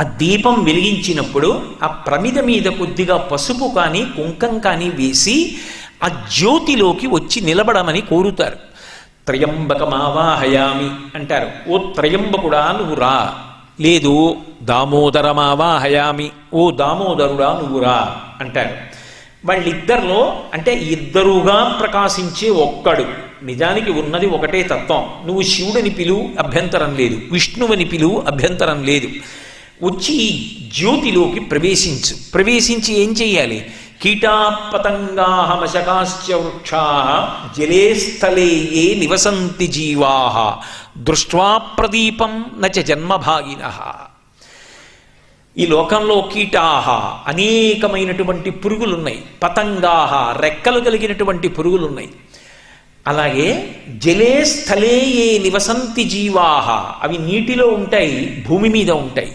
ఆ దీపం వెలిగించినప్పుడు ఆ ప్రమిద మీద కొద్దిగా పసుపు కానీ కుంకం కానీ వేసి ఆ జ్యోతిలోకి వచ్చి నిలబడమని కోరుతారు. త్రయంబకమావాహయామి అంటారు. ఓ త్రయంబకుడా నువ్వు రా, లేదు దామోదరమావాహయామి, ఓ దామోదరుడా నువ్వు రా అంటారు. వాళ్ళిద్దరిలో అంటే ఇద్దరుగా ప్రకాశించే ఒక్కడు, నిజానికి ఉన్నది ఒకటే తత్వం. నువ్వు శివుడిని పిలువు అభ్యంతరం లేదు, విష్ణువుని పిలువు అభ్యంతరం లేదు. వచ్చి ఈ జ్యోతిలోకి ప్రవేశించి ఏం చెయ్యాలి? కీటాపతంగాహమశకాశ్చ వృక్షా జలే స్థలే ఏ నివసంతి జీవా దృష్ట్వా ప్రదీపం నచ జన్మభాగినః. ఈ లోకంలో కీటాహ అనేకమైనటువంటి పురుగులున్నాయి, పతంగాహ రెక్కలు కలిగినటువంటి పురుగులున్నాయి. అలాగే జలే స్థలే ఏ నివసంతి జీవాహ, అవి నీటిలో ఉంటాయి, భూమి మీద ఉంటాయి.